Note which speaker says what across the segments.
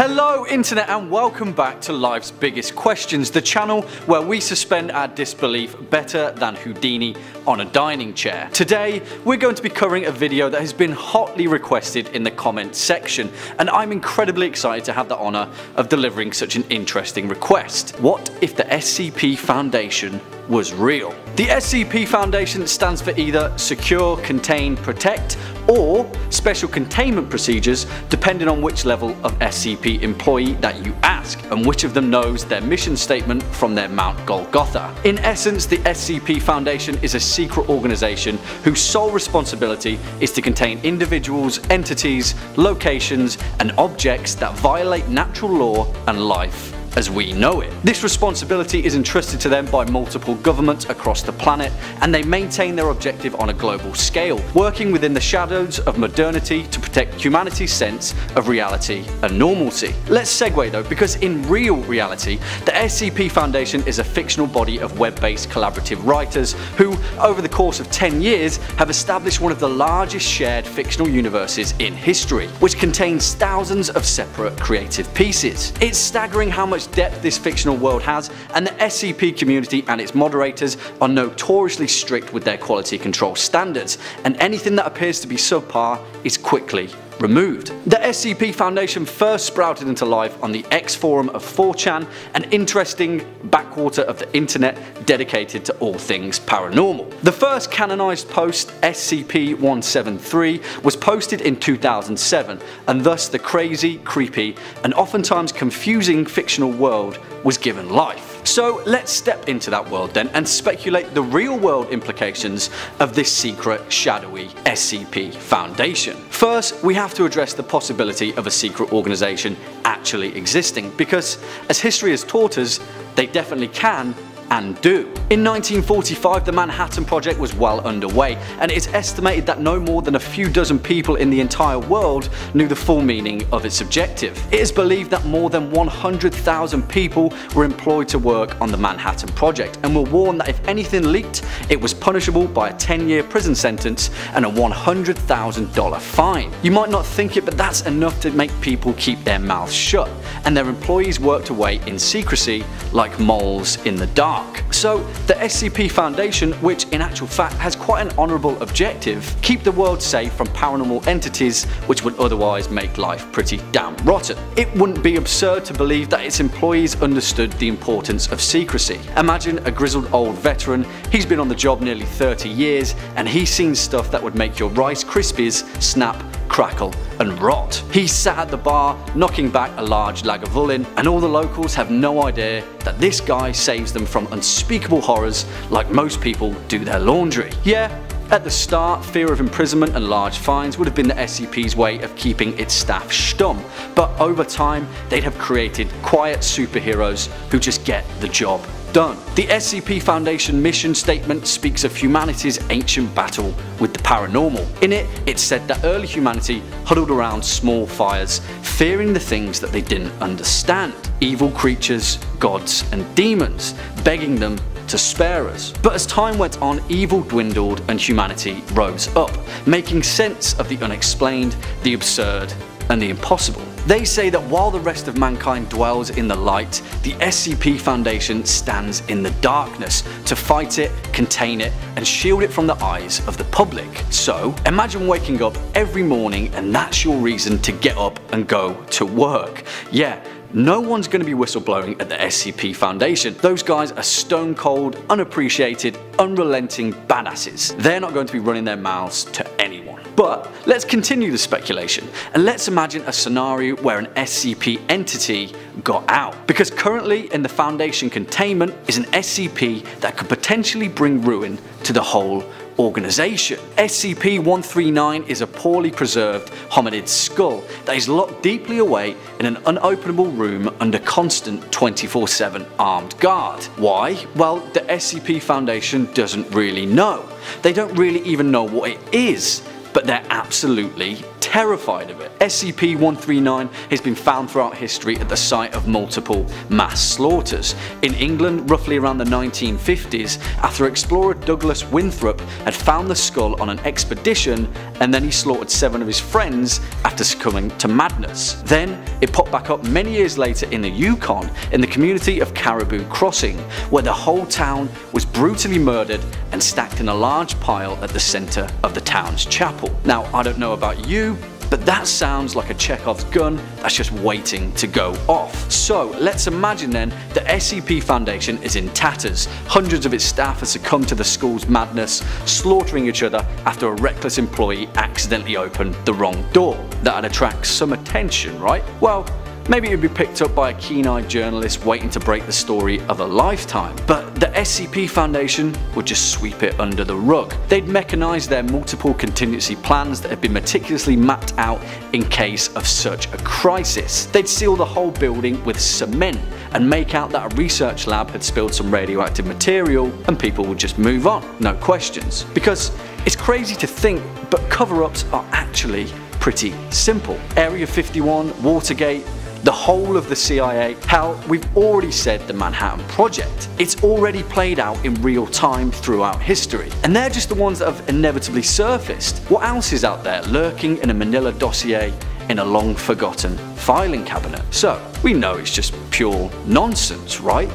Speaker 1: Hello Internet and welcome back to Life's Biggest Questions, the channel where we suspend our disbelief better than Houdini on a dining chair. Today we're going to be covering a video that has been hotly requested in the comments section, and I'm incredibly excited to have the honour of delivering such an interesting request. What if the SCP Foundation was real? The SCP Foundation stands for either Secure, Contain, Protect or Special Containment Procedures, depending on which level of SCP employee that you ask and which of them knows their mission statement from their Mount Golgotha. In essence, the SCP Foundation is a secret organisation whose sole responsibility is to contain individuals, entities, locations and objects that violate natural law and life as we know it. This responsibility is entrusted to them by multiple governments across the planet, and they maintain their objective on a global scale, working within the shadows of modernity to protect humanity's sense of reality and normalcy. Let's segue though, because in real reality, the SCP Foundation is a fictional body of web-based collaborative writers who, over the course of 10 years, have established one of the largest shared fictional universes in history, which contains thousands of separate creative pieces. It's staggering how much depth this fictional world has, and the SCP community and its moderators are notoriously strict with their quality control standards, and anything that appears to be subpar is quickly removed. The SCP Foundation first sprouted into life on the X forum of 4chan, an interesting backwater of the internet dedicated to all things paranormal. The first canonized post, SCP-173, was posted in 2007, and thus the crazy, creepy, and oftentimes confusing fictional world was given life. So let's step into that world then and speculate the real world implications of this secret, shadowy SCP Foundation. First, we have to address the possibility of a secret organisation actually existing, because as history has taught us, they definitely can and do. In 1945, the Manhattan Project was well underway, and it is estimated that no more than a few dozen people in the entire world knew the full meaning of its objective. It is believed that more than 100,000 people were employed to work on the Manhattan Project, and were warned that if anything leaked, it was punishable by a 10-year prison sentence and a $100,000 fine. You might not think it, but that's enough to make people keep their mouths shut, and their employees worked away in secrecy like moles in the dark. So the SCP Foundation, which in actual fact has quite an honourable objective, keep the world safe from paranormal entities which would otherwise make life pretty damn rotten. It wouldn't be absurd to believe that its employees understood the importance of secrecy. Imagine a grizzled old veteran, he's been on the job nearly 30 years and he's seen stuff that would make your Rice Krispies snap, crackle and rot. He's sat at the bar knocking back a large Lagavulin, and all the locals have no idea that this guy saves them from unspeakable horrors like most people do their laundry. Yeah, at the start, fear of imprisonment and large fines would have been the SCP's way of keeping its staff stum, but over time they'd have created quiet superheroes who just get the job done. The SCP Foundation mission statement speaks of humanity's ancient battle with the paranormal. In it, it's said that early humanity huddled around small fires, fearing the things that they didn't understand. Evil creatures, gods and demons, begging them to spare us. But as time went on, evil dwindled and humanity rose up, making sense of the unexplained, the absurd and the impossible. They say that while the rest of mankind dwells in the light, the SCP Foundation stands in the darkness to fight it, contain it, and shield it from the eyes of the public. So imagine waking up every morning and that's your reason to get up and go to work. Yeah, no one's going to be whistleblowing at the SCP Foundation. Those guys are stone cold, unappreciated, unrelenting badasses. They're not going to be running their mouths to anyone. But let's continue the speculation, and let's imagine a scenario where an SCP entity got out. Because currently in the Foundation containment is an SCP that could potentially bring ruin to the whole organisation. SCP-139 is a poorly preserved hominid skull that is locked deeply away in an unopenable room under constant 24/7 armed guard. Why? Well, the SCP Foundation doesn't really know. They don't really even know what it is, but they're absolutely terrified of it. SCP-139 has been found throughout history at the site of multiple mass slaughters. In England, roughly around the 1950s, after explorer Douglas Winthrop had found the skull on an expedition, and then he slaughtered 7 of his friends after succumbing to madness. Then it popped back up many years later in the Yukon, in the community of Caribou Crossing, where the whole town was brutally murdered and stacked in a large pile at the centre of the town's chapel. Now, I don't know about you, but that sounds like a Chekhov's gun that's just waiting to go off. So let's imagine then the SCP Foundation is in tatters. Hundreds of its staff have succumbed to the school's madness, slaughtering each other after a reckless employee accidentally opened the wrong door. That'd attract some attention, right? Well, maybe it would be picked up by a keen-eyed journalist waiting to break the story of a lifetime. But the SCP Foundation would just sweep it under the rug. They'd mechanise their multiple contingency plans that had been meticulously mapped out in case of such a crisis. They'd seal the whole building with cement and make out that a research lab had spilled some radioactive material and people would just move on, no questions. Because it's crazy to think, but cover-ups are actually pretty simple. Area 51, Watergate, the whole of the CIA, hell, we've already said the Manhattan Project. It's already played out in real time throughout history. And they're just the ones that have inevitably surfaced. What else is out there lurking in a manila dossier in a long forgotten filing cabinet? So, we know it's just pure nonsense, right?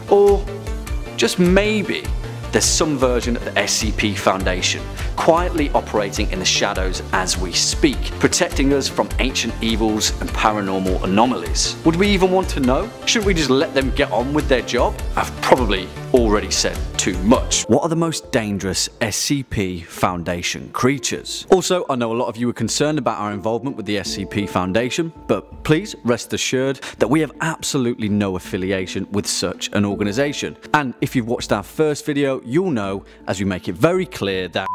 Speaker 1: Or just maybe there's some version of the SCP Foundation quietly operating in the shadows as we speak, protecting us from ancient evils and paranormal anomalies. Would we even want to know? Shouldn't we just let them get on with their job? I've probably already said too much. What are the most dangerous SCP Foundation creatures? Also, I know a lot of you are concerned about our involvement with the SCP Foundation, but please rest assured that we have absolutely no affiliation with such an organisation. And if you've watched our first video, you'll know, as we make it very clear that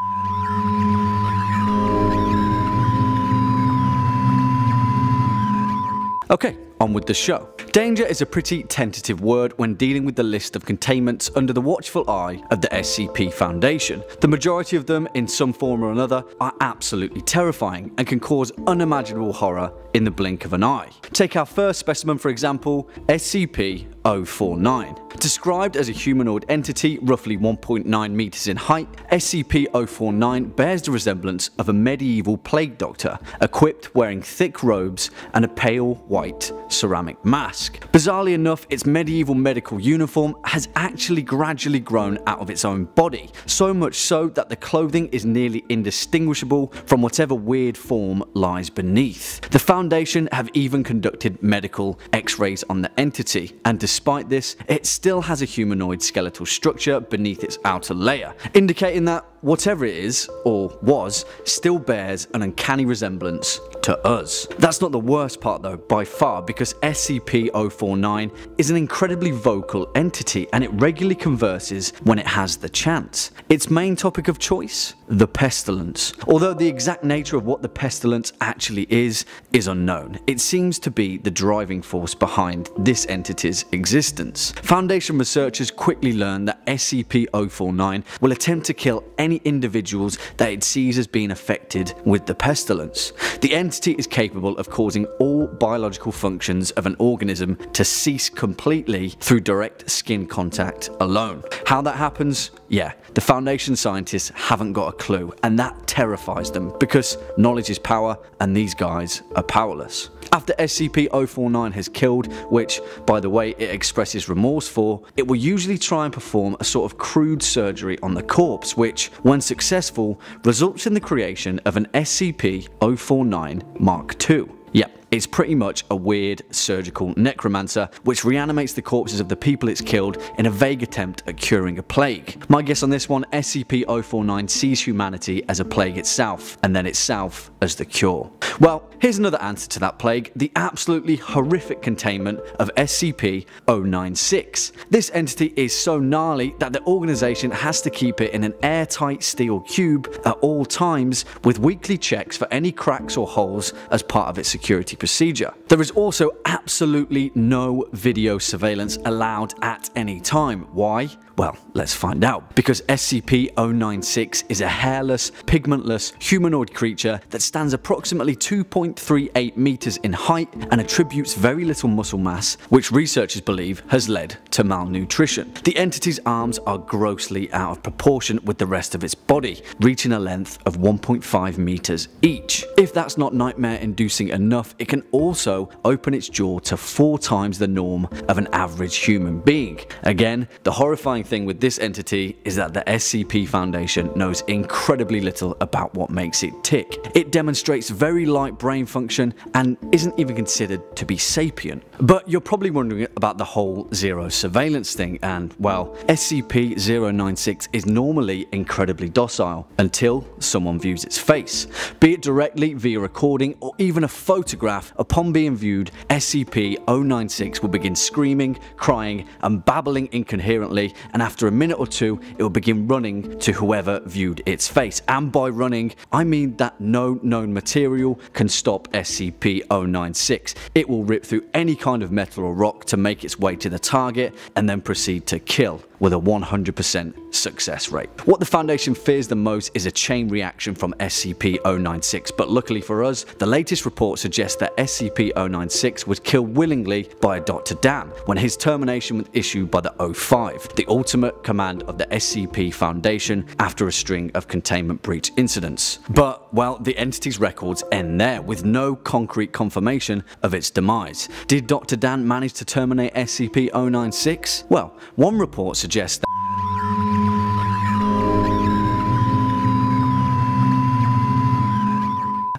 Speaker 1: okay, on with the show. Danger is a pretty tentative word when dealing with the list of containments under the watchful eye of the SCP Foundation. The majority of them, in some form or another, are absolutely terrifying and can cause unimaginable horror in the blink of an eye. Take our first specimen for example, SCP-049. Described as a humanoid entity roughly 1.9 meters in height, SCP-049 bears the resemblance of a medieval plague doctor, equipped wearing thick robes and a pale white ceramic mask. Bizarrely enough, its medieval medical uniform has actually gradually grown out of its own body, so much so that the clothing is nearly indistinguishable from whatever weird form lies beneath. The Foundation have even conducted medical X-rays on the entity, and despite this, it still has a humanoid skeletal structure beneath its outer layer, indicating that whatever it is, or was, still bears an uncanny resemblance to us. That's not the worst part though, by far, because SCP-049 is an incredibly vocal entity and it regularly converses when it has the chance. Its main topic of choice? The pestilence. Although the exact nature of what the pestilence actually is unknown, it seems to be the driving force behind this entity's existence. Foundation researchers quickly learn that SCP-049 will attempt to kill any individuals that it sees as being affected with the pestilence. The entity is capable of causing all biological functions of an organism to cease completely through direct skin contact alone. How that happens? Yeah, the Foundation scientists haven't got a clue, and that terrifies them because knowledge is power and these guys are powerless. After SCP-049 has killed, which by the way it expresses remorse for, it will usually try and perform a sort of crude surgery on the corpse, which, when successful, results in the creation of an SCP-049 Mark II. Yep, it's pretty much a weird surgical necromancer which reanimates the corpses of the people it's killed in a vague attempt at curing a plague. My guess on this one, SCP-049 sees humanity as a plague itself, and then itself as the cure. Well, here's another answer to that plague, the absolutely horrific containment of SCP-096. This entity is so gnarly that the organisation has to keep it in an airtight steel cube at all times, with weekly checks for any cracks or holes as part of its security procedure. There is also absolutely no video surveillance allowed at any time. Why? Well, let's find out. Because SCP-096 is a hairless, pigmentless, humanoid creature that stands approximately 2.38 meters in height and attributes very little muscle mass, which researchers believe has led to malnutrition. The entity's arms are grossly out of proportion with the rest of its body, reaching a length of 1.5 meters each. If that's not nightmare-inducing enough, it can also open its jaw to 4 times the norm of an average human being. Again, the horrifying thing with this entity is that the SCP Foundation knows incredibly little about what makes it tick. It demonstrates very light brain function and isn't even considered to be sapient. But you're probably wondering about the whole zero surveillance thing, and well, SCP-096 is normally incredibly docile until someone views its face. Be it directly via recording or even a photograph, upon being viewed, SCP-096 will begin screaming, crying and babbling incoherently, and after a minute or two it will begin running to whoever viewed its face. And by running, I mean that no known material can stop SCP-096. It will rip through any kind of metal or rock to make its way to the target and then proceed to kill, with a 100% success rate. What the Foundation fears the most is a chain reaction from SCP-096, but luckily for us, the latest report suggests that SCP-096 was killed willingly by a Dr. Dan when his termination was issued by the O5, the ultimate command of the SCP Foundation, after a string of containment breach incidents. But, well, the entity's records end there, with no concrete confirmation of its demise. Did Dr. Dan manage to terminate SCP-096? Well, one report suggests that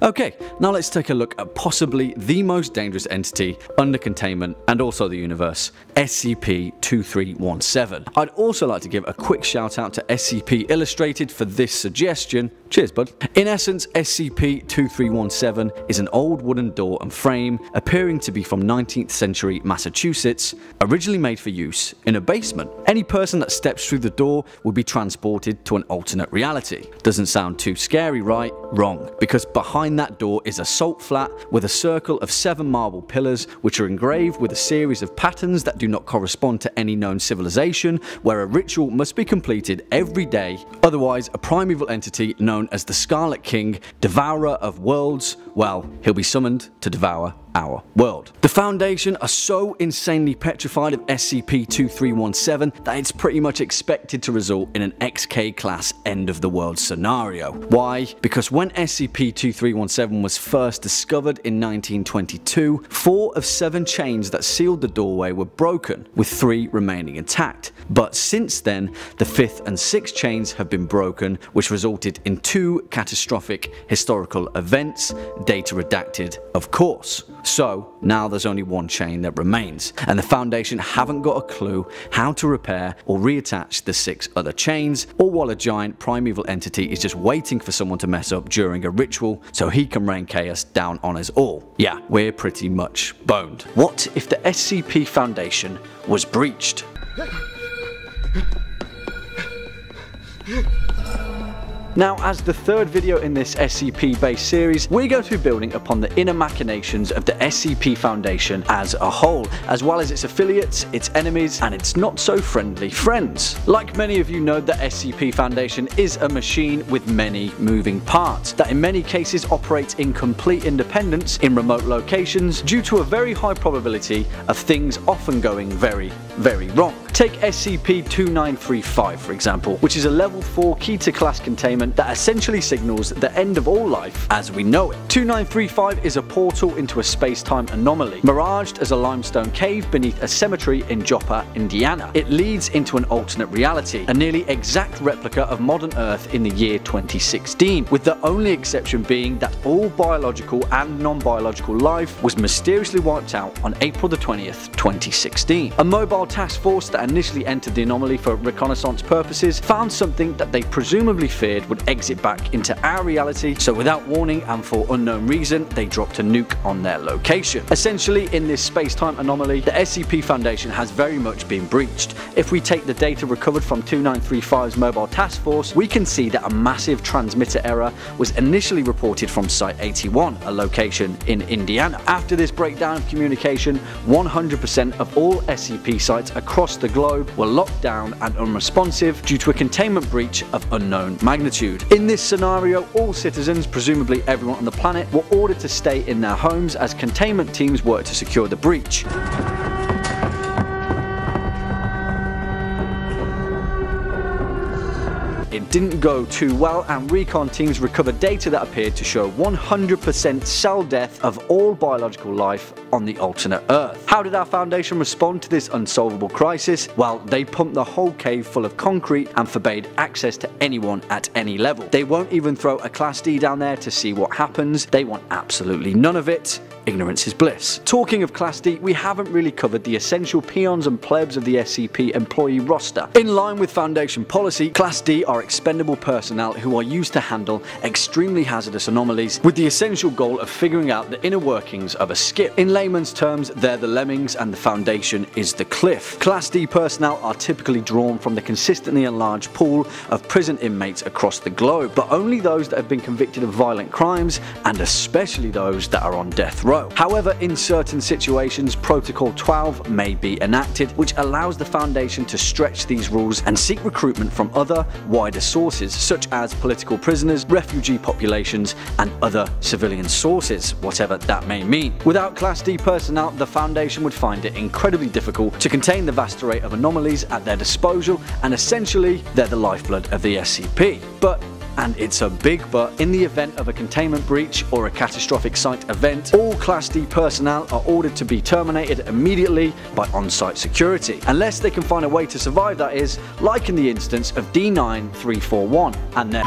Speaker 1: Okay, now let's take a look at possibly the most dangerous entity under containment and also the universe, SCP-2317. I'd also like to give a quick shout out to SCP Illustrated for this suggestion. Cheers, bud. In essence, SCP-2317 is an old wooden door and frame appearing to be from 19th century Massachusetts, originally made for use in a basement. Any person that steps through the door will be transported to an alternate reality. Doesn't sound too scary, right? Wrong, because behind that door is a salt flat with a circle of 7 marble pillars which are engraved with a series of patterns that do not correspond to any known civilization, where a ritual must be completed every day, otherwise a primeval entity known as the Scarlet King, Devourer of Worlds, well, he'll be summoned to devour our world. The Foundation are so insanely petrified of SCP-2317 that it's pretty much expected to result in an XK class end of the world scenario. Why? Because when SCP-2317 was first discovered in 1922, 4 of 7 chains that sealed the doorway were broken, with 3 remaining intact. But since then, the 5th and 6th chains have been broken, which resulted in 2 catastrophic historical events, data redacted, of course. So now there's only 1 chain that remains, and the Foundation haven't got a clue how to repair or reattach the 6 other chains, or while a giant primeval entity is just waiting for someone to mess up during a ritual so he can rain chaos down on us all. Yeah, we're pretty much boned. What if the SCP Foundation was breached? Now, as the 3rd video in this SCP-based series, we're going to be building upon the inner machinations of the SCP Foundation as a whole, as well as its affiliates, its enemies, and its not-so-friendly friends. Like many of you know, the SCP Foundation is a machine with many moving parts that in many cases operates in complete independence in remote locations due to a very high probability of things often going very, very wrong. Take SCP-2935 for example, which is a level 4 key to class containment that essentially signals the end of all life as we know it. 2935 is a portal into a space-time anomaly, miraged as a limestone cave beneath a cemetery in Joppa, Indiana. It leads into an alternate reality, a nearly exact replica of modern Earth in the year 2016, with the only exception being that all biological and non-biological life was mysteriously wiped out on April the 20th, 2016. A mobile Mobile Task Force that initially entered the anomaly for reconnaissance purposes found something that they presumably feared would exit back into our reality, so without warning and for unknown reason, they dropped a nuke on their location. Essentially, in this space-time anomaly, the SCP Foundation has very much been breached. If we take the data recovered from 2935's Mobile Task Force, we can see that a massive transmitter error was initially reported from Site 81, a location in Indiana. After this breakdown of communication, 100% of all SCP sites across the globe were locked down and unresponsive due to a containment breach of unknown magnitude. In this scenario, all citizens, presumably everyone on the planet, were ordered to stay in their homes as containment teams worked to secure the breach. It didn't go too well, and recon teams recovered data that appeared to show 100% cell death of all biological life on the alternate Earth. How did our Foundation respond to this unsolvable crisis? Well, they pumped the whole cave full of concrete and forbade access to anyone at any level. They won't even throw a Class D down there to see what happens. They want absolutely none of it. Ignorance is bliss. Talking of Class D, we haven't really covered the essential peons and plebs of the SCP employee roster. In line with Foundation policy, Class D are expendable personnel who are used to handle extremely hazardous anomalies with the essential goal of figuring out the inner workings of a skip. In layman's terms, they're the lemmings and the Foundation is the cliff. Class D personnel are typically drawn from the consistently enlarged pool of prison inmates across the globe, but only those that have been convicted of violent crimes, and especially those that are on death row. However, in certain situations, Protocol 12 may be enacted, which allows the Foundation to stretch these rules and seek recruitment from other, wider sources, such as political prisoners, refugee populations, and other civilian sources, whatever that may mean. Without Class D personnel, the Foundation would find it incredibly difficult to contain the vast array of anomalies at their disposal, and essentially, they're the lifeblood of the SCP. But and it's a big but, in the event of a containment breach or a catastrophic site event, all Class D personnel are ordered to be terminated immediately by on-site security, unless they can find a way to survive, that is, like in the instance of D9341 and their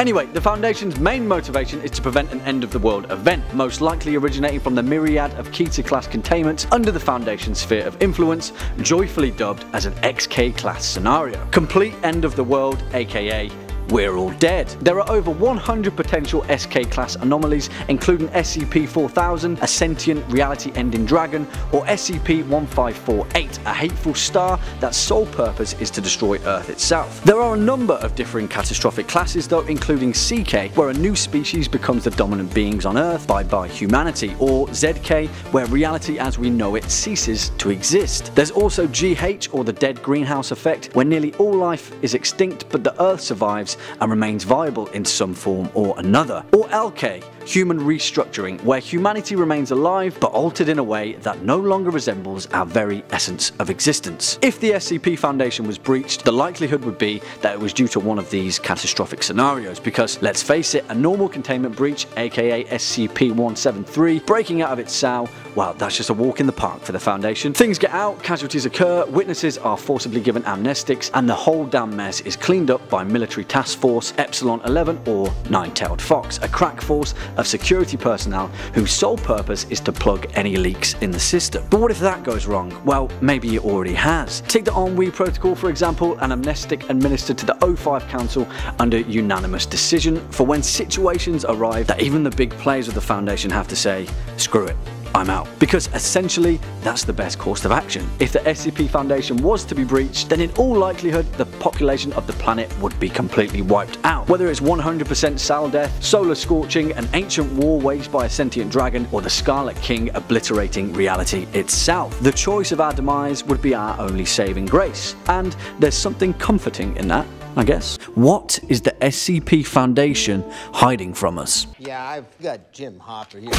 Speaker 1: Anyway, the Foundation's main motivation is to prevent an end-of-the-world event, most likely originating from the myriad of Keter-class containments under the Foundation's sphere of influence, joyfully dubbed as an XK-class scenario. Complete end-of-the-world, aka we're all dead. There are over 100 potential SK-class anomalies, including SCP-4000, a sentient reality-ending dragon, or SCP-1548, a hateful star that's sole purpose is to destroy Earth itself. There are a number of differing catastrophic classes though, including CK, where a new species becomes the dominant beings on Earth by humanity, or ZK, where reality as we know it ceases to exist. There's also GH, or the dead greenhouse effect, where nearly all life is extinct but the Earth survives and remains viable in some form or another. Or LK, human restructuring, where humanity remains alive but altered in a way that no longer resembles our very essence of existence. If the SCP Foundation was breached, the likelihood would be that it was due to one of these catastrophic scenarios, because let's face it, a normal containment breach, aka SCP-173, breaking out of its cell, well, that's just a walk in the park for the Foundation. Things get out, casualties occur, witnesses are forcibly given amnestics, and the whole damn mess is cleaned up by Military Task Force Epsilon 11, or Nine-Tailed Fox, a crack force of security personnel whose sole purpose is to plug any leaks in the system. But what if that goes wrong? Well, maybe it already has. Take the Ennui Protocol for example, an amnestic administered to the O5 Council under unanimous decision for when situations arrive that even the big players of the Foundation have to say, screw it, I'm out. Because essentially, that's the best course of action. If the SCP Foundation was to be breached, then in all likelihood, the population of the planet would be completely wiped out. Whether it's 100% cell death, solar scorching, an ancient war waged by a sentient dragon, or the Scarlet King obliterating reality itself, the choice of our demise would be our only saving grace. And there's something comforting in that, I guess. What is the SCP Foundation hiding from us?
Speaker 2: Yeah, I've got Jim Hopper here.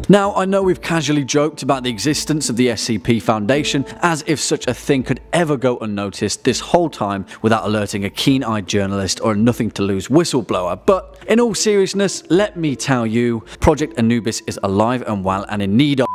Speaker 1: Now, I know we've casually joked about the existence of the SCP Foundation, as if such a thing could ever go unnoticed this whole time without alerting a keen-eyed journalist or a nothing-to-lose whistleblower, but in all seriousness, let me tell you, Project Anubis is alive and well and in need of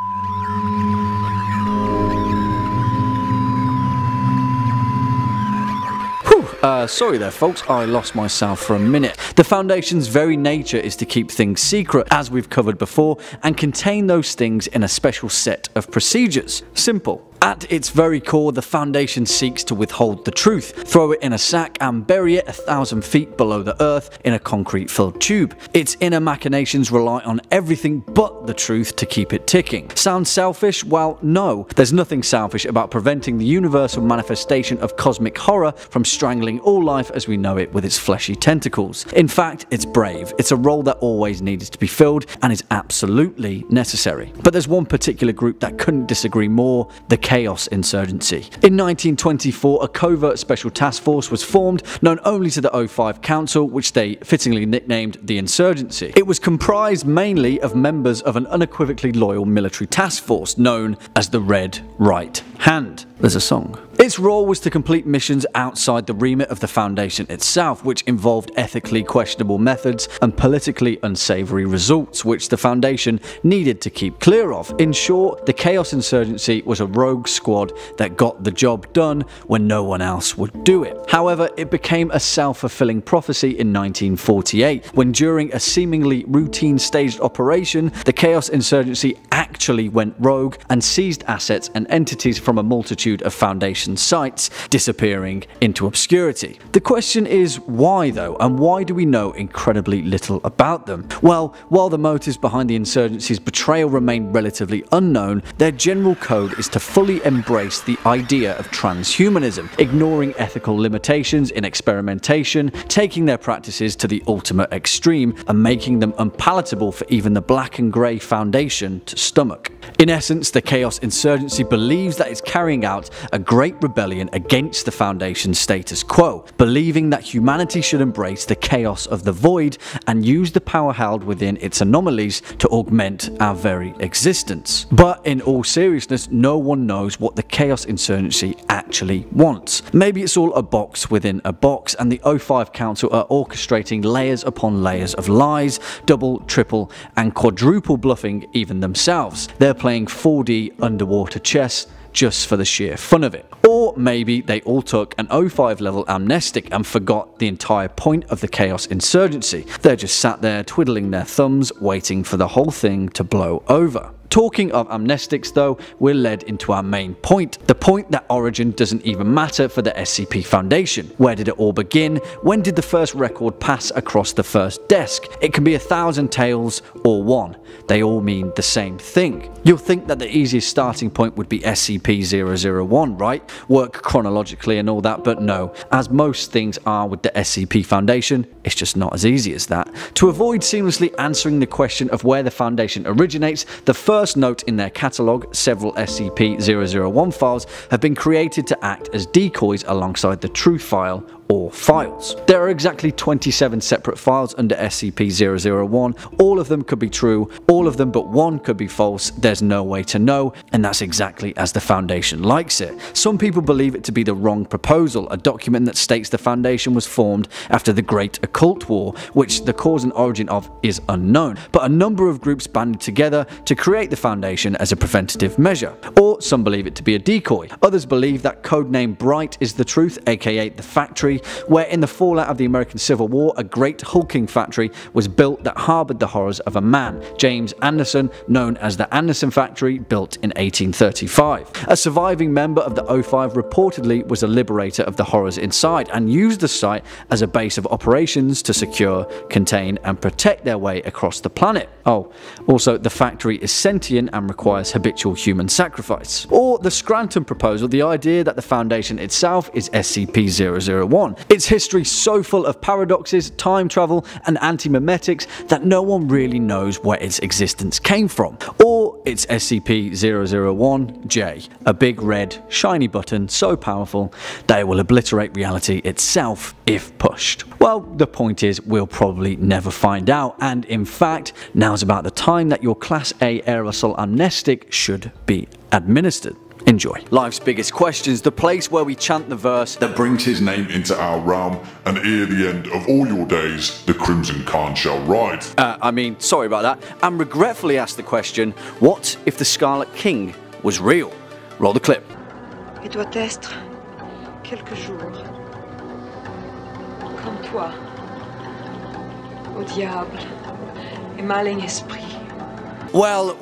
Speaker 1: Sorry there folks, I lost myself for a minute. The Foundation's very nature is to keep things secret, as we've covered before, and contain those things in a special set of procedures. Simple. At its very core, the Foundation seeks to withhold the truth, throw it in a sack and bury it 1,000 feet below the earth in a concrete-filled tube. Its inner machinations rely on everything but the truth to keep it ticking. Sounds selfish? Well, no. There's nothing selfish about preventing the universal manifestation of cosmic horror from strangling all life as we know it with its fleshy tentacles. In fact, it's brave. It's a role that always needed to be filled and is absolutely necessary. But there's one particular group that couldn't disagree more: the Chaos Insurgency. In 1924, a covert special task force was formed, known only to the O5 Council, which they fittingly nicknamed the Insurgency. It was comprised mainly of members of an unequivocally loyal military task force known as the Red Right Hand. There's a song. Its role was to complete missions outside the remit of the Foundation itself, which involved ethically questionable methods and politically unsavory results, which the Foundation needed to keep clear of. In short, the Chaos Insurgency was a rogue squad that got the job done when no one else would do it. However, it became a self-fulfilling prophecy in 1948, when during a seemingly routine staged operation, the Chaos Insurgency actually went rogue and seized assets and entities from a multitude of Foundation sites, disappearing into obscurity. The question is why though, and why do we know incredibly little about them? Well, while the motives behind the insurgency's betrayal remain relatively unknown, their general code is to fully embrace the idea of transhumanism, ignoring ethical limitations in experimentation, taking their practices to the ultimate extreme, and making them unpalatable for even the black and grey Foundation to stomach. In essence, the Chaos Insurgency believes that it's carrying out a great rebellion against the Foundation's status quo, believing that humanity should embrace the chaos of the void and use the power held within its anomalies to augment our very existence. But in all seriousness, no one knows what the Chaos Insurgency actually wants. Maybe it's all a box within a box, and the O5 Council are orchestrating layers upon layers of lies, double, triple, and quadruple bluffing even themselves. They're playing 4D underwater chess just for the sheer fun of it. Or maybe they all took an O5 level amnestic and forgot the entire point of the Chaos Insurgency. They're just sat there twiddling their thumbs, waiting for the whole thing to blow over. Talking of amnestics though, we're led into our main point. The point that origin doesn't even matter for the SCP Foundation. Where did it all begin? When did the first record pass across the first desk? It can be 1,000 tales or one. They all mean the same thing. You'll think that the easiest starting point would be SCP-001, right? Work chronologically and all that, but no. As most things are with the SCP Foundation, it's just not as easy as that. To avoid seamlessly answering the question of where the Foundation originates, the first note in their catalogue, several SCP-001 files have been created to act as decoys alongside the truth file or files. There are exactly 27 separate files under SCP-001. All of them could be true, all of them but one could be false. There's no way to know, and that's exactly as the Foundation likes it. Some people believe it to be the wrong proposal, a document that states the Foundation was formed after the Great Occult War, which the cause and origin of is unknown, but a number of groups banded together to create the Foundation as a preventative measure. Or some believe it to be a decoy. Others believe that codename Bright is the truth, aka the factory, where in the fallout of the American Civil War, a great hulking factory was built that harboured the horrors of a man, James Anderson, known as the Anderson Factory, built in 1835. A surviving member of the O5 reportedly was a liberator of the horrors inside and used the site as a base of operations to secure, contain, and protect their way across the planet. Oh, also the factory is sentient and requires habitual human sacrifice. Or the Scranton proposal, the idea that the Foundation itself is SCP-001. Its history so full of paradoxes, time travel, and anti-memetics that no one really knows where its existence came from. Or it's SCP-001-J, a big red, shiny button so powerful that it will obliterate reality itself if pushed. Well, the point is we'll probably never find out, and in fact, now's about the time that your Class A aerosol amnestic should be administered. Enjoy. Life's Biggest Questions, the place where we chant the verse
Speaker 3: that brings his name into our realm, and ere the end of all your days, the Crimson Khan shall ride.
Speaker 1: Sorry about that, and regretfully ask the question, what if the Scarlet King was real? Roll the clip.
Speaker 4: Il doit être quelques jours. toi, au diable et malin esprit.
Speaker 1: Well,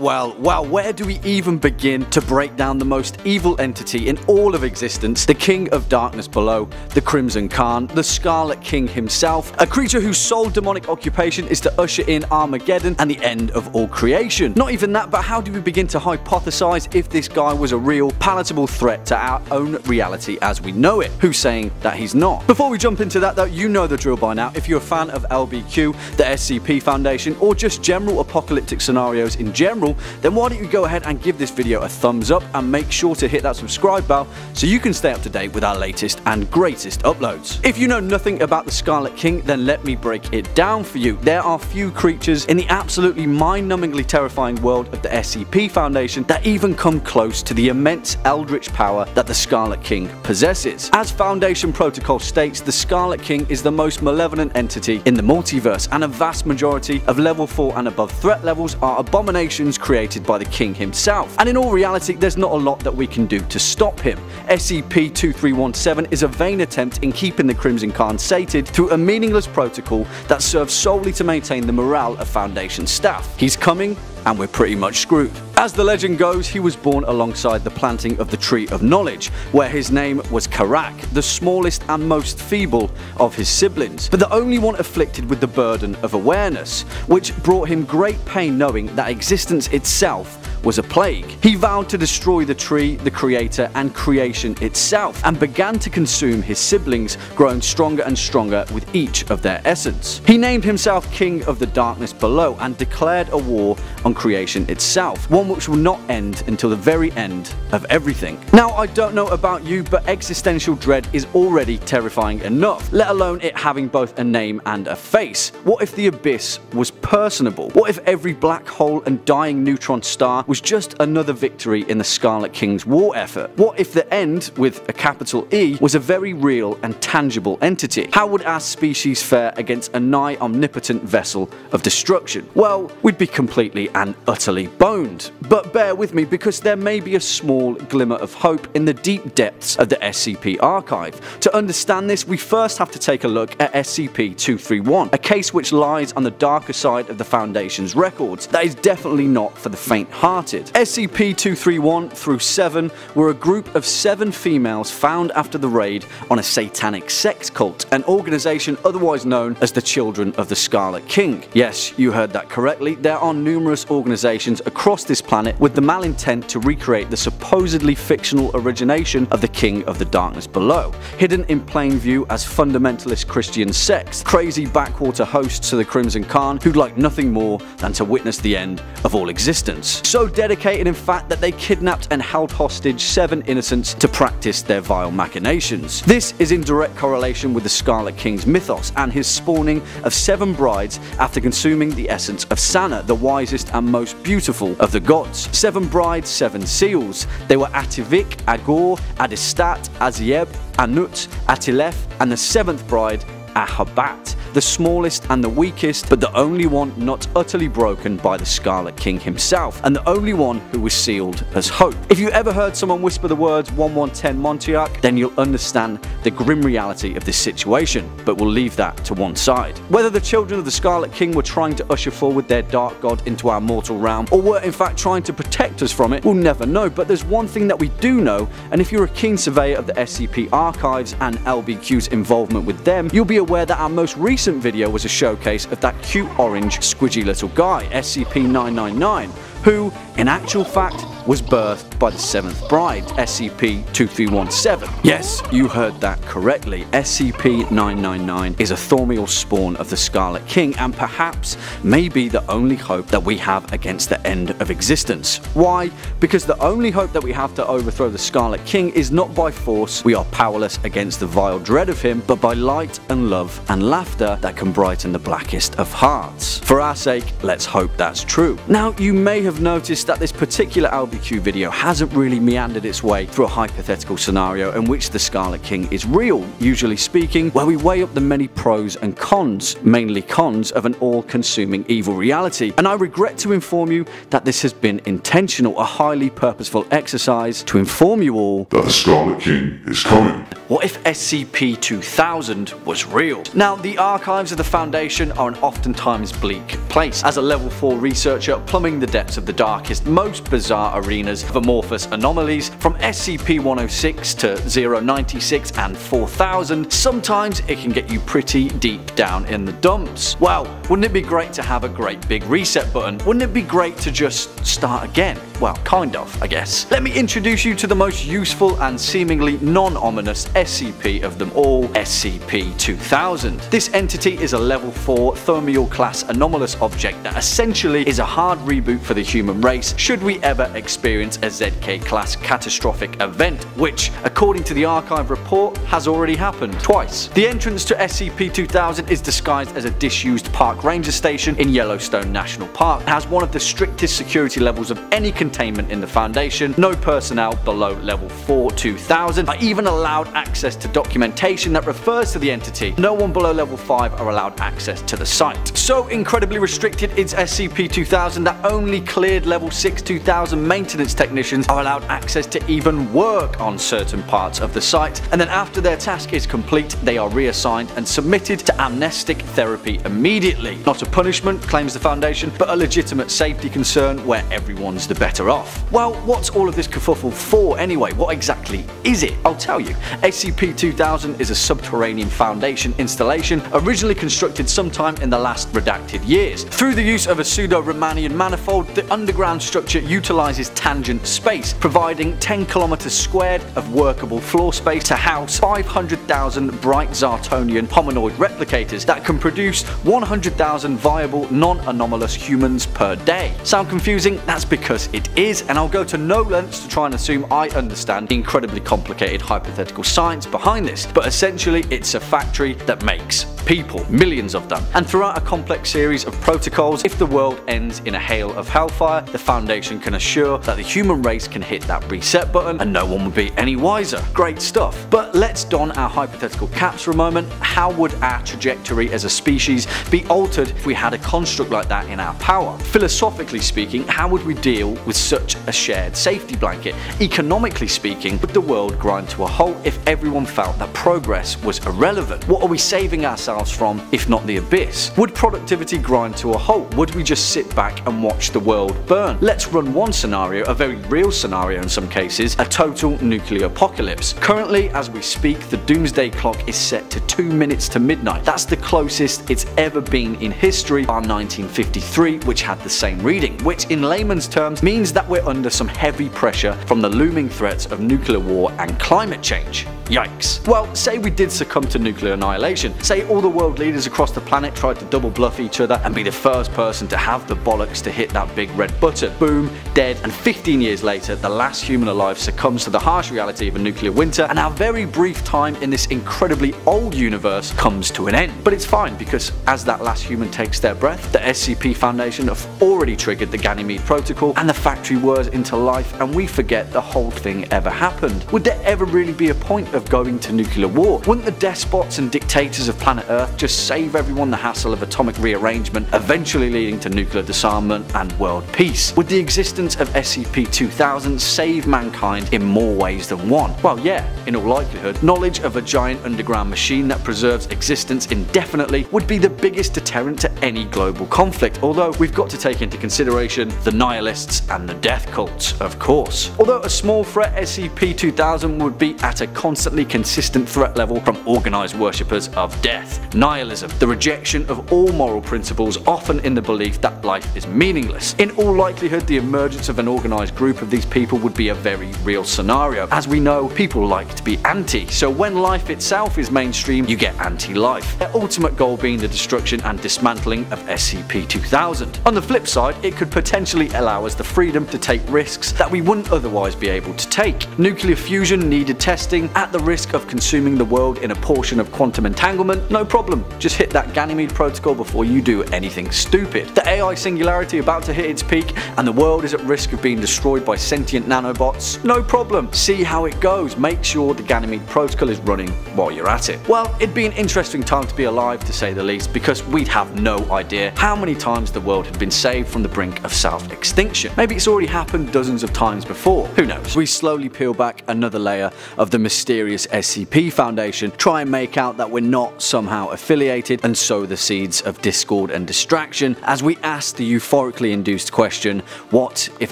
Speaker 1: where do we even begin to break down the most evil entity in all of existence, the King of Darkness below, the Crimson Khan, the Scarlet King himself, a creature whose sole demonic occupation is to usher in Armageddon and the end of all creation. Not even that, but how do we begin to hypothesize if this guy was a real, palatable threat to our own reality as we know it? Who's saying that he's not? Before we jump into that though, you know the drill by now. If you're a fan of LBQ, the SCP Foundation, or just general apocalyptic scenarios in general, then why don't you go ahead and give this video a thumbs up and make sure to hit that subscribe bell so you can stay up to date with our latest and greatest uploads. If you know nothing about the Scarlet King, then let me break it down for you. There are few creatures in the absolutely mind-numbingly terrifying world of the SCP Foundation that even come close to the immense eldritch power that the Scarlet King possesses. As Foundation Protocol states, the Scarlet King is the most malevolent entity in the multiverse, and a vast majority of level 4 and above threat levels are abominations created by the King himself. And in all reality, there's not a lot that we can do to stop him. SCP-2317 is a vain attempt in keeping the Crimson Khan sated through a meaningless protocol that serves solely to maintain the morale of Foundation staff. He's coming, and we're pretty much screwed. As the legend goes, he was born alongside the planting of the Tree of Knowledge, where his name was Karak, the smallest and most feeble of his siblings, but the only one afflicted with the burden of awareness, which brought him great pain knowing that existence itself was a plague. He vowed to destroy the tree, the creator, and creation itself, and began to consume his siblings, growing stronger and stronger with each of their essence. He named himself King of the Darkness below and declared a war on creation itself, one which will not end until the very end of everything. Now, I don't know about you, but existential dread is already terrifying enough, let alone it having both a name and a face. What if the abyss was personable? What if every black hole and dying neutron star was just another victory in the Scarlet King's war effort? What if the end, with a capital E, was a very real and tangible entity? How would our species fare against a nigh omnipotent vessel of destruction? Well, we'd be completely and utterly boned. But bear with me, because there may be a small glimmer of hope in the deep depths of the SCP archive. To understand this, we first have to take a look at SCP-231, a case which lies on the darker side of the Foundation's records that is definitely not for the faint-hearted. SCP-231-7 were a group of 7 females found after the raid on a satanic sex cult, an organization otherwise known as the Children of the Scarlet King. Yes, you heard that correctly. There are numerous organizations across this planet with the malintent to recreate the supposedly fictional origination of the King of the Darkness below, hidden in plain view as fundamentalist Christian sects, crazy backwater hosts to the Crimson Khan who'd like nothing more than to witness the end of all existence. So dedicated in fact that they kidnapped and held hostage 7 innocents to practice their vile machinations. This is in direct correlation with the Scarlet King's mythos and his spawning of 7 brides after consuming the essence of Sana, the wisest and most beautiful of the gods. 7 brides, 7 seals. They were Ativik, Agor, Adistat, Azieb, Anut, Atilef, and the 7th bride, Ahabat, the smallest and the weakest, but the only one not utterly broken by the Scarlet King himself, and the only one who was sealed as hope. If you ever heard someone whisper the words 1110 Montiac, then you'll understand the grim reality of this situation, but we'll leave that to one side. Whether the Children of the Scarlet King were trying to usher forward their dark god into our mortal realm, or were in fact trying to protect us from it, we'll never know, but there's one thing that we do know, and if you're a keen surveyor of the SCP archives and LBQ's involvement with them, you'll be aware that our most recent video was a showcase of that cute orange squidgy little guy, SCP-999, who, in actual fact, was birthed by the 7th bride, SCP-2317. Yes, you heard that correctly. SCP-999 is a thaumiel spawn of the Scarlet King, and perhaps maybe the only hope that we have against the end of existence. Why? Because the only hope that we have to overthrow the Scarlet King is not by force, we are powerless against the vile dread of him, but by light and love and laughter that can brighten the blackest of hearts. For our sake, let's hope that's true. Now, you may have noticed notice that this particular LBQ video hasn't really meandered its way through a hypothetical scenario in which the Scarlet King is real, usually speaking, where we weigh up the many pros and cons, mainly cons, of an all-consuming evil reality. And I regret to inform you that this has been intentional, a highly purposeful exercise to inform you all
Speaker 3: that the Scarlet King is coming.
Speaker 1: What if SCP-2000 was real? Now, the archives of the Foundation are an oftentimes bleak place. As a level 4 researcher plumbing the depths of the darkest, most bizarre arenas of amorphous anomalies, from SCP-106 to 096 and 4000, sometimes it can get you pretty deep down in the dumps. Well, wouldn't it be great to have a great big reset button? Wouldn't it be great to just start again? Well, kind of, I guess. Let me introduce you to the most useful and seemingly non-ominous SCP of them all, SCP-2000. This entity is a level 4 thermial class anomalous object that essentially is a hard reboot for the human race should we ever experience a ZK class catastrophic event, which, according to the archive report, has already happened twice. The entrance to SCP-2000 is disguised as a disused park ranger station in Yellowstone National Park. It has one of the strictest security levels of any containment in the Foundation. No personnel below level 4-2000 are even allowed access to documentation that refers to the entity. No one below level 5 are allowed access to the site. So incredibly restricted is SCP-2000 that only cleared level 6-2000 maintenance technicians are allowed access to even work on certain parts of the site, and then after their task is complete they are reassigned and submitted to amnestic therapy immediately. Not a punishment, claims the Foundation, but a legitimate safety concern where everyone's the better off. Well, what's all of this kerfuffle for anyway? What exactly is it? I'll tell you. SCP-2000 is a subterranean Foundation installation originally constructed sometime in the last redacted years. Through the use of a pseudo-Riemannian manifold, the underground structure utilizes tangent space, providing 10 kilometers squared of workable floor space to house 500,000 bright Zartonian hominoid replicators that can produce 100,000 viable non-anomalous humans per day. Sound confusing? That's because it is, and I'll go to no lengths to try and assume I understand the incredibly complicated hypothetical science behind this, but essentially it's a factory that makes people, millions of them. And throughout a complex series of protocols, if the world ends in a hail of hellfire, the Foundation can assure that the human race can hit that reset button and no one will be any wiser. Great stuff. But let's don our hypothetical caps for a moment. How would our trajectory as a species be altered if we had a construct like that in our power? Philosophically speaking, how would we deal with such a shared safety blanket? Economically speaking, would the world grind to a halt if everyone felt that progress was irrelevant? What are we saving ourselves from if not the abyss? Would productivity grind to a halt? Would we just sit back and watch the world burn? Let's run one scenario, a very real scenario in some cases, a total nuclear apocalypse. Currently, as we speak, the doomsday clock is set to 2 minutes to midnight. That's the closest it's ever been in history, bar 1953, which had the same reading, which in layman's terms means that we're under some heavy pressure from the looming threats of nuclear war and climate change. Yikes. Well, say we did succumb to nuclear annihilation. Say all the world leaders across the planet tried to double bluff each other and be the first person to have the bollocks to hit that big red button. Boom, dead, and 15 years later, the last human alive succumbs to the harsh reality of a nuclear winter, and our very brief time in this incredibly old universe comes to an end. But it's fine, because as that last human takes their breath, the SCP Foundation have already triggered the Ganymede Protocol and the factory whirs into life, and we forget the whole thing ever happened. Would there ever really be a point of going to nuclear war? Wouldn't the despots and dictators of planet Earth just save everyone the hassle of atomic rearrangement, eventually leading to nuclear disarmament and world peace? Would the existence of SCP-2000 save mankind in more ways than one? Well, yeah, in all likelihood. Knowledge of a giant underground machine that preserves existence indefinitely would be the biggest deterrent to any global conflict, although we've got to take into consideration the nihilists and the death cults, of course. Although a small threat, SCP-2000 would be at a constantly consistent threat level from organised worshippers of death. Nihilism, the rejection of all moral principles, often in the belief that life is meaningless. In all likelihood, the emergence of an organised group of these people would be a very real scenario. As we know, people like to be anti, so when life itself is mainstream, you get anti-life. Their ultimate goal being the destruction and dismantling of SCP-2000. On the flip side, it could potentially allow us the freedom to take risks that we wouldn't otherwise be able to take. Nuclear fusion needed testing. At At the risk of consuming the world in a portion of quantum entanglement, no problem, just hit that Ganymede protocol before you do anything stupid. The AI singularity about to hit its peak and the world is at risk of being destroyed by sentient nanobots, no problem, see how it goes, make sure the Ganymede protocol is running while you're at it. Well, it'd be an interesting time to be alive, to say the least, because we'd have no idea how many times the world had been saved from the brink of self-extinction. Maybe it's already happened dozens of times before, who knows. We slowly peel back another layer of the mysterious SCP Foundation, try and make out that we're not somehow affiliated, and sow the seeds of discord and distraction as we ask the euphorically induced question, what if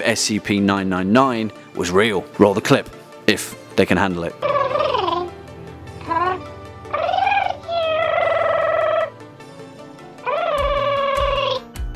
Speaker 1: SCP-999 was real? Roll the clip, if they can handle it.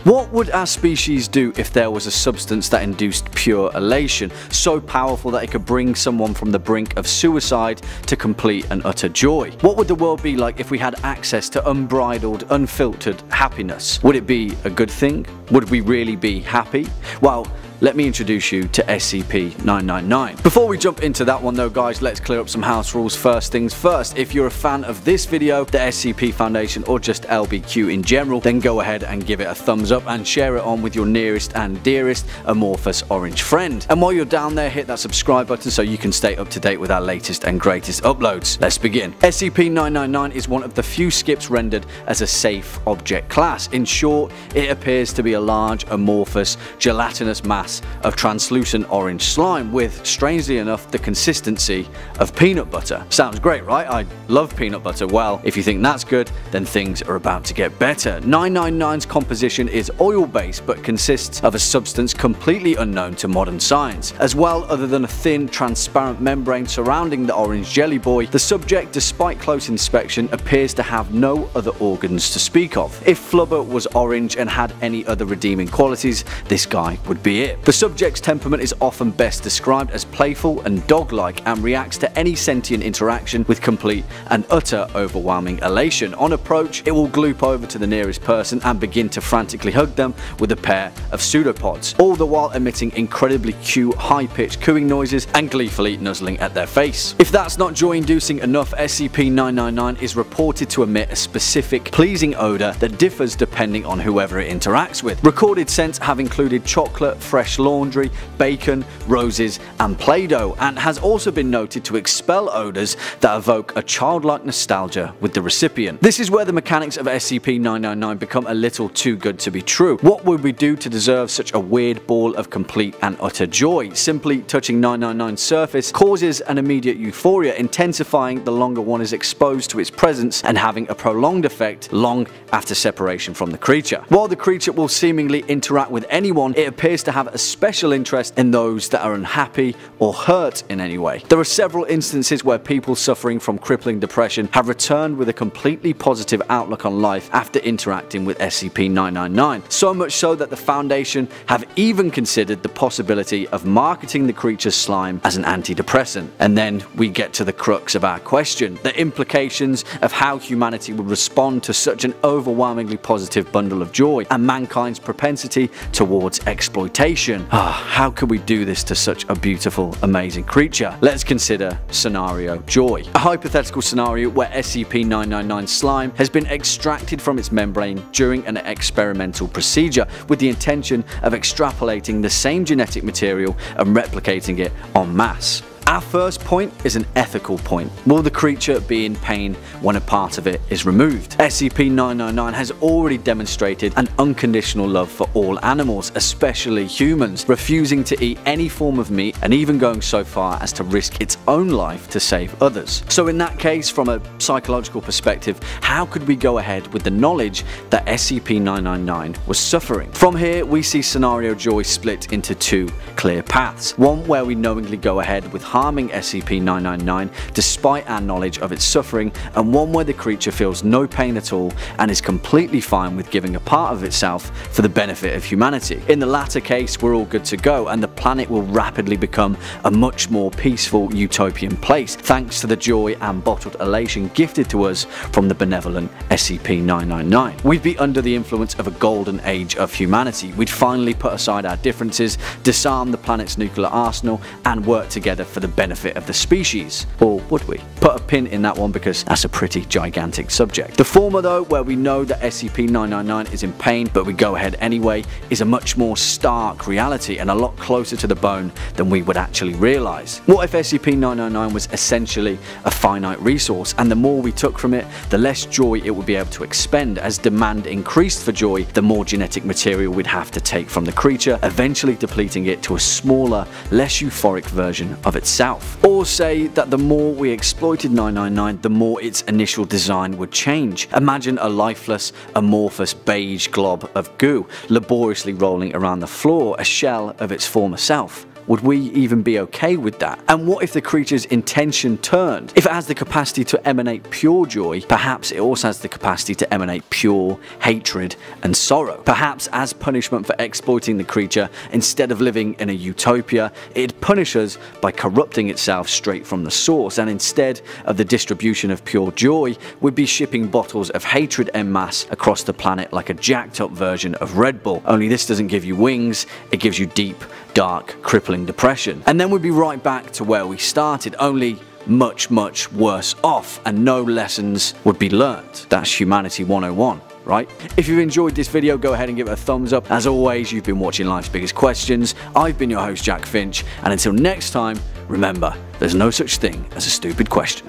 Speaker 1: What would our species do if there was a substance that induced pure elation, so powerful that it could bring someone from the brink of suicide to complete and utter joy? What would the world be like if we had access to unbridled, unfiltered happiness? Would it be a good thing? Would we really be happy? Well, let me introduce you to SCP-999. Before we jump into that one though guys, let's clear up some house rules. First things first, if you're a fan of this video, the SCP Foundation, or just LBQ in general, then go ahead and give it a thumbs up and share it on with your nearest and dearest amorphous orange friend. And while you're down there, hit that subscribe button so you can stay up to date with our latest and greatest uploads. Let's begin. SCP-999 is one of the few skips rendered as a safe object class. In short, it appears to be a large, amorphous, gelatinous mass of translucent orange slime with, strangely enough, the consistency of peanut butter. Sounds great, right? I love peanut butter. Well, if you think that's good, then things are about to get better. 999's composition is oil-based but consists of a substance completely unknown to modern science. As well, other than a thin, transparent membrane surrounding the orange jelly boy, the subject, despite close inspection, appears to have no other organs to speak of. If Flubber was orange and had any other redeeming qualities, this guy would be it. The subject's temperament is often best described as playful and dog-like and reacts to any sentient interaction with complete and utter overwhelming elation. On approach, it will gloop over to the nearest person and begin to frantically hug them with a pair of pseudopods, all the while emitting incredibly cute high-pitched cooing noises and gleefully nuzzling at their face. If that's not joy-inducing enough, SCP-999 is reported to emit a specific pleasing odor that differs depending on whoever it interacts with. Recorded scents have included chocolate, fresh laundry, bacon, roses and Play-Doh, and has also been noted to expel odours that evoke a childlike nostalgia with the recipient. This is where the mechanics of SCP-999 become a little too good to be true. What would we do to deserve such a weird ball of complete and utter joy? Simply touching 999's surface causes an immediate euphoria, intensifying the longer one is exposed to its presence and having a prolonged effect long after separation from the creature. While the creature will seemingly interact with anyone, it appears to have a special interest in those that are unhappy or hurt in any way. There are several instances where people suffering from crippling depression have returned with a completely positive outlook on life after interacting with SCP-999, so much so that the Foundation have even considered the possibility of marketing the creature's slime as an antidepressant. And then we get to the crux of our question, the implications of how humanity would respond to such an overwhelmingly positive bundle of joy and mankind's propensity towards exploitation. How could we do this to such a beautiful, amazing creature? Let's consider scenario joy. A hypothetical scenario where SCP-999 slime has been extracted from its membrane during an experimental procedure with the intention of extrapolating the same genetic material and replicating it en masse. Our first point is an ethical point. Will the creature be in pain when a part of it is removed? SCP-999 has already demonstrated an unconditional love for all animals, especially humans, refusing to eat any form of meat and even going so far as to risk its own life to save others. So in that case, from a psychological perspective, how could we go ahead with the knowledge that SCP-999 was suffering? From here, we see scenario joy split into two clear paths. One where we knowingly go ahead with harming SCP-999 despite our knowledge of its suffering, and one where the creature feels no pain at all and is completely fine with giving a part of itself for the benefit of humanity. In the latter case, we're all good to go and the planet will rapidly become a much more peaceful utopian place thanks to the joy and bottled elation gifted to us from the benevolent SCP-999. We'd be under the influence of a golden age of humanity. We'd finally put aside our differences, disarm the planet's nuclear arsenal and work together for the the benefit of the species. Or would we? Put a pin in that one because that's a pretty gigantic subject. The former though, where we know that SCP-999 is in pain but we go ahead anyway, is a much more stark reality and a lot closer to the bone than we would actually realise. What if SCP-999 was essentially a finite resource, and the more we took from it, the less joy it would be able to expend? As demand increased for joy, the more genetic material we'd have to take from the creature, eventually depleting it to a smaller, less euphoric version of itself. Or say that the more we exploited 999, the more its initial design would change. Imagine a lifeless, amorphous beige glob of goo, laboriously rolling around the floor, a shell of its former self. Would we even be okay with that? And what if the creature's intention turned? If it has the capacity to emanate pure joy, perhaps it also has the capacity to emanate pure hatred and sorrow. Perhaps as punishment for exploiting the creature, instead of living in a utopia, it'd punish us by corrupting itself straight from the source, and instead of the distribution of pure joy, we'd be shipping bottles of hatred en masse across the planet like a jacked up version of Red Bull. Only this doesn't give you wings, it gives you deep, dark, crippling depression. And then we'd be right back to where we started, only much, much worse off, and no lessons would be learned. That's humanity 101. Right? If you've enjoyed this video, go ahead and give it a thumbs up. As always, you've been watching Life's Biggest Questions. I've been your host, Jack Finch, and until next time, remember, there's no such thing as a stupid question.